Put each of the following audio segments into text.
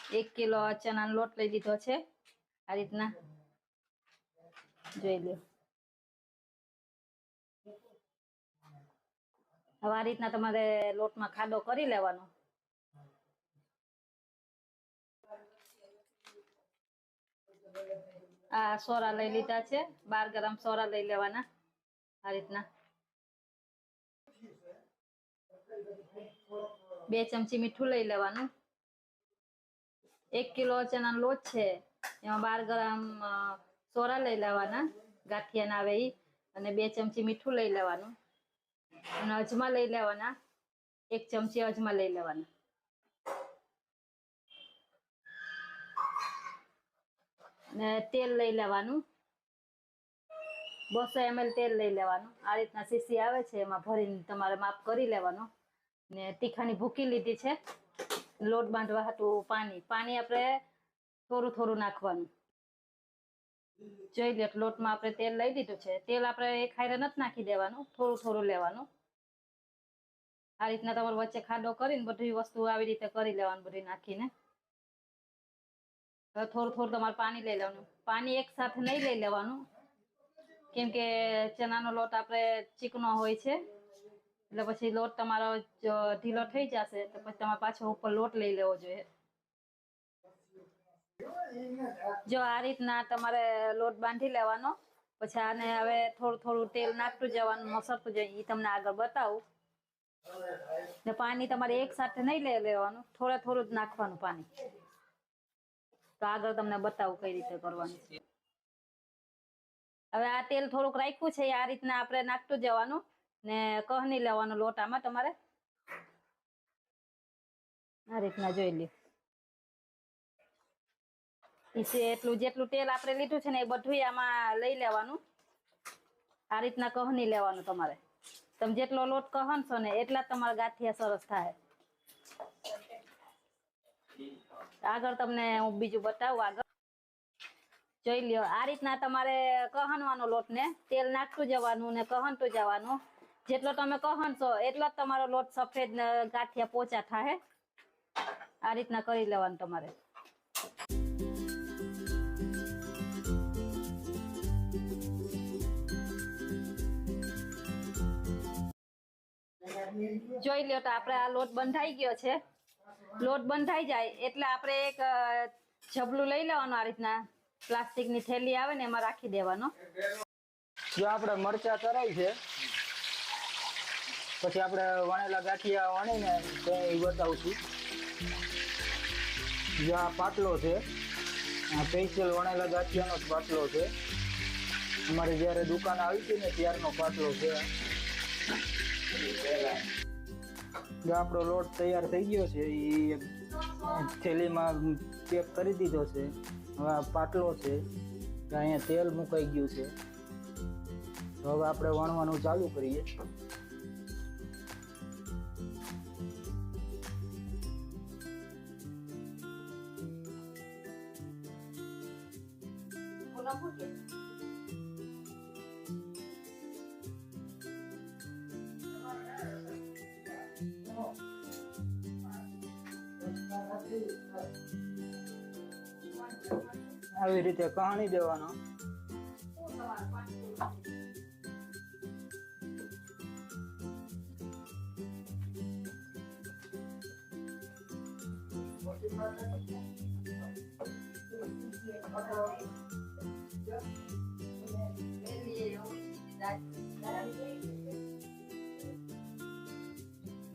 1 kilo ચણાનો લોટ લઈ લીધો છે આ રીતના જોઈ લો। હવે આ રીતના તમારે લોટમાં ખાડો કરી લેવાનો। આ સોરા લઈ લીધા છે 12 ગ્રામ સોરા લઈ લેવાના આ રીતના। 2 ચમચી મીઠું લઈ લેવાનું। 1 કિલો ચણાનો લોટ છે એમાં 12 ગ્રામ સોરા લઈ લેવાના ગાંઠિયા ના આવે ઈ અને 2 ચમચી મીઠું લઈ લેવાનું અને અજમા લઈ લેવાના 1 ચમચી અજમા લઈ લેવાના ને તેલ લઈ લેવાનું 200 ml તેલ લઈ લેવાનું આ રીતના સીસી આવે છે એમાં ભરીને તમારે માપ કરી લેવાનો ને તીખાની ભૂકી લીધી છે લોટ બાંધવા હાટું પાણી આપણે થોડું થોડું નાખવાનું જોઈ લો લોટમાં આપણે તેલ લઈ દીધું છે તેલ આપણે એક હારે નથી નાખી દેવાનું થોડું થોડું લેવાનું આ રીતના તમારે વચ્ચે ખાડો કરીને બધી વસ્તુ આવી રીતે કરી લેવાનું બધી નાખીને હવે થોડું થોડું તમારે પાણી લઈ લેવાનું પાણી એક સાથે નહીં લઈ લેવાનું કેમ કે ચણાનો લોટ આપણે ચીકણો હોય છે એટલે પછી લોટ તમારો ઢીલો થઈ જશે તો પછી તમારે પાછો ઉપર લોટ લઈ લેવો જોઈએ। જો આ રીતના તમારે લોટ બાંધી લેવાનો પછી આને હવે થોડું થોડું તેલ નાખતું જવાનું મસળતું જાય એ તમને આગળ બતાવું ને પાણી તમારે એક સાથે નહીં લઈ લેવાનું થોડું થોડું જ નાખવાનું પાણી તો આગળ તમને બતાવું કઈ રીતે કરવાનું છે। હવે આ તેલ થોડુંક રાખ્યું છે આ રીતના આપણે નાખતું જવાનું ને કહની લેવાનો લોટ આમાં તમારે આ રીતના જોઈ લ્યો એટલું જેટલું તેલ આપણે લીધું છે ને એ બધું આમાં લઈ લેવાનું આ રીતના કહની લેવાનું તમારે તમે જેટલો લોટ કહનશો ને એટલા તમારા ગાંઠિયા સરસ થાય। આગળ તમને હું બીજું બતાવું આગળ જોઈ લ્યો આ રીતના તમારે કહનવાનો લોટ ને તેલ નાખતું જવાનું ને કહનતું જવાનું જેટલો તમે કહનશો એટલો જ તમારો લોટ સફેદ ગાંઠિયા પોચા થાય આ રીતના કરી લેવાનું તમારે। જોઈ લ્યો તો આપણે આ લોટ બંધાઈ ગયો છે લોટ બંધાઈ જાય એટલે આપણે એક જબલું લઈ લેવાનું આ રીતના પ્લાસ્ટિકની થેલી આવે ને એમાં રાખી દેવાનો। જો આપણે મરચા તરાય છે પછી આપણે વણેલા ગાંઠિયા વણીને તે બતાવું છું। જો આ પાટલો છે આ સ્પેશિયલ વણેલા ગાંઠિયાનો જ પાટલો છે અમારે જ્યારે દુકાન આવી હતી ને ત્યારનો પાટલો છે। જો આપણો લોટ તૈયાર થઈ ગયો છે એ થેલીમાં પેક કરી દીધો છે। હવે આ પાટલો છે અહીંયા તેલ મુકાઈ ગયું છે તો હવે આપણે વણવાનું ચાલુ કરીએ। આવી રીતે કહાણી દેવાનો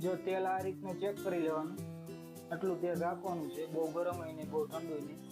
જો તેલ આ રીતનું ચેક કરી લેવાનું આટલું તેલ રાખવાનું છે બહુ ગરમ હોય ને બહુ ઠંડુ નહીં।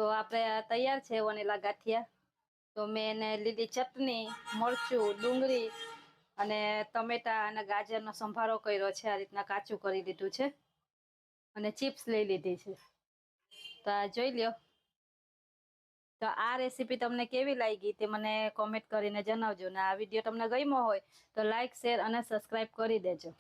તો આપણે આ તૈયાર છે વનેલા ગાંઠિયા. તો મેં એને લીલી ચટણી, મરચું, ડુંગળી અને ટમેટા અને ગાજરનો સંભારો કર્યો છે. આ રીતના કાચું કરી લીધું છે અને ચિપ્સ લઈ લીધી છે. તો આ જોઈ લ્યો. તો આ રેસીપી તમને કેવી લાગી તે મને કોમેન્ટ કરીને જણાવજો. ને આ વિડીયો તમને ગમ્યો હોય તો લાઈક, શેર અને સબસ્ક્રાઈબ કરી દેજો.